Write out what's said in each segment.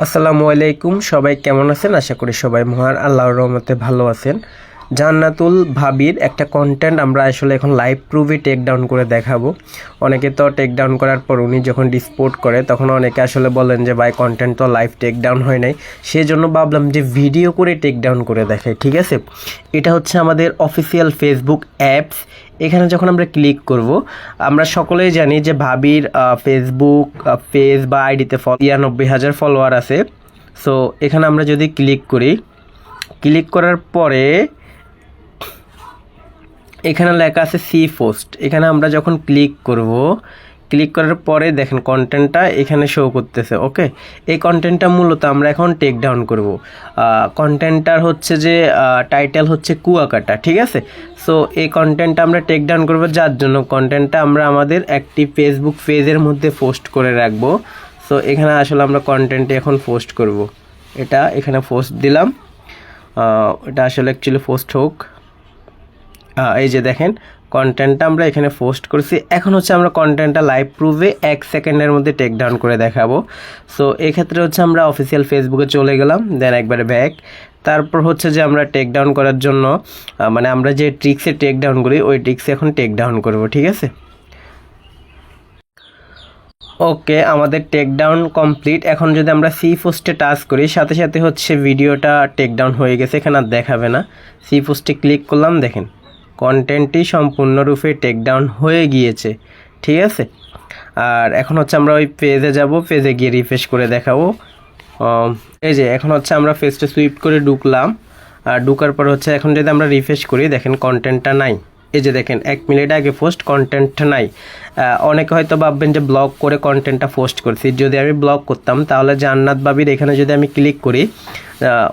আসসালামু আলাইকুম, সবাই কেমন আছেন? আশা করি সবাই মহান আল্লাহর রহমতে ভালো আছেন। জান্নাতুল ভাবির একটা কন্টেন্ট আমরা আসলে এখন লাইভ প্রুফে টেক ডাউন করে দেখাবো। অনেকে তো টেক ডাউন করার পর উনি যখন ডিসপোর্ট করে তখন অনেকে আসলে বলেন যে ভাই কন্টেন্ট তো লাইভ টেক ডাউন হয় নাই, সেজন্য ভাবলাম যে ভিডিও করে টেক ডাউন করে দেখাই। ঠিক আছে, এটা হচ্ছে আমাদের অফিসিয়াল ফেসবুক অ্যাপস। এখানে যখন আমরা ক্লিক করব, আমরা সকলেই জানি যে ভাবির ফেসবুক পেজ বা আইডিতে 93,000 ফলোয়ার আছে। সো এখানে আমরা যদি ক্লিক করি, ক্লিক করার পরে এখানে লেখা আছে সি পোস্ট। এখানে আমরা যখন ক্লিক করব, ক্লিক করার পরে দেখেন কন্টেন্টটা এখানে শো করতেছে। ওকে, এই কন্টেন্টটা মূলত আমরা এখন টেক ডাউন করব। কন্টেন্টটার হচ্ছে যে টাইটেল হচ্ছে কুয়াকাটা। ঠিক আছে, সো এই কন্টেন্টটা আমরা টেক ডাউন করবো, যার জন্য কন্টেন্টটা আমরা আমাদের একটি ফেসবুক পেজের মধ্যে পোস্ট করে রাখবো। সো এখানে আসলে আমরা কন্টেন্টে এখন পোস্ট করব। এটা এখানে পোস্ট দিলাম, এটা আসলে অ্যাকচুয়ালি পোস্ট হোক। এই যে দেখেন কন্টেন্টটা আমরা এখানে পোস্ট করছি। এখন হচ্ছে আমরা কন্টেন্টটা লাইভ প্রুফে 1 সেকেন্ডের মধ্যে টেক ডাউন করে দেখাবো। সো এক্ষেত্রে হচ্ছে আমরা অফিসিয়াল ফেসবুকে চলে গেলাম, দেন একবারে ব্যাক। তারপর হচ্ছে যে আমরা টেক ডাউন করার জন্য মানে আমরা যে ট্রিক্সে টেক ডাউন করি ওই ট্রিক্সে এখন টেক ডাউন করব। ঠিক আছে, ওকে, আমাদের টেক ডাউন কমপ্লিট। এখন যদি আমরা সি পোস্টে টাচ করি, সাথে সাথে হচ্ছে ভিডিওটা টেক ডাউন হয়ে গেছে, এখানে আর দেখাবে না। সি পোস্টে ক্লিক করলাম, দেখেন কন্টেন্টটি সম্পূর্ণরূপে টেক ডাউন হয়ে গিয়েছে। ঠিক আছে, আর এখন হচ্ছে আমরা ওই পেজে যাব, পেজে গিয়ে রিফ্রেশ করে দেখাবো। এই যে এখন হচ্ছে আমরা পেজটা সুইপ করে ঢুকলাম, আর ঢুকার পর হচ্ছে এখন যদি আমরা রিফ্রেশ করি, দেখেন কন্টেন্টটা নাই। এই যে দেখেন 1 মিনিট আগে পোস্ট, কন্টেন্ট নাই। অনেকে হয়তো ভাববেন যে ব্লক করে কন্টেন্টটা পোস্ট করছি। যদি আমি ব্লক করতাম তাহলে জান্নাত ভাবির এখানে যদি আমি ক্লিক করি,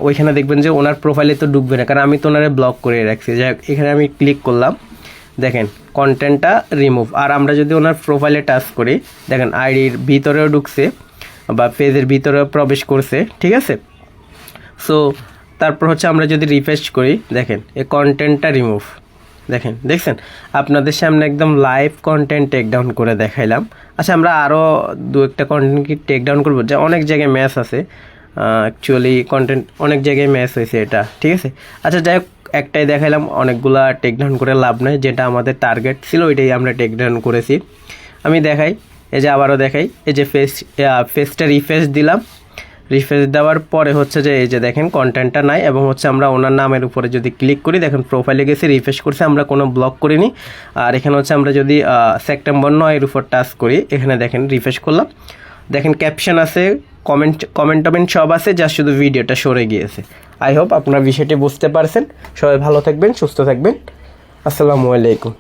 ওইখানে দেখবেন যে ওনার প্রোফাইলে তো ঢুকবে না, কারণ আমি তো ওনারে ব্লক করে রাখছি। যাই হোক, এখানে আমি ক্লিক করলাম, দেখেন কন্টেন্টটা রিমুভ। আর আমরা যদি ওনার প্রোফাইলে টাচ করি, দেখেন আইডির ভিতরেও ঢুকছে বা পেজের ভিতরেও প্রবেশ করছে। ঠিক আছে, সো তারপর হচ্ছে আমরা যদি রিফ্রেশ করি, দেখেন এই কন্টেন্টটা রিমুভ। দেখছেন আপনাদের সামনে একদম লাইভ কন্টেন্ট টেক ডাউন করে দেখাইলাম। আচ্ছা, আমরা আরও 2-1টা কন্টেন্ট কি টেক ডাউন করবো, যে অনেক জায়গায় ম্যাচ আছে। অ্যাকচুয়ালি কন্টেন্ট অনেক জায়গায় ম্যাচ হয়েছে এটা। ঠিক আছে, আচ্ছা যাই হোক, একটাই দেখাইলাম, অনেকগুলা টেক ডাউন করে লাভ নেই। যেটা আমাদের টার্গেট ছিল ওইটাই আমরা টেক ডাউন করেছি। আমি দেখাই, এই যে আবারও দেখাই, এই যে ফেসটা রিফ্রেশ দিলাম। রিফ্রেশ দেওয়ার পরে হচ্ছে যে এই যে দেখেন কন্টেন্টটা নাই, এবং হচ্ছে আমরা ওনার নামের উপরে যদি ক্লিক করি, দেখেন প্রোফাইলে গেছে, রিফ্রেশ করছে, আমরা কোনো ব্লক করিনি। আর এখানে হচ্ছে আমরা যদি সেপ্টেম্বর 9-এর উপর টাচ করি, এখানে দেখেন রিফ্রেশ করলাম, দেখেন ক্যাপশন আছে, কমেন্ট সব আছে, যা শুধু ভিডিওটা সরে গিয়েছে। আই হোপ আপনারা বিষয়টি বুঝতে পারছেন। সবাই ভালো থাকবেন, সুস্থ থাকবেন। আসসালামু আলাইকুম।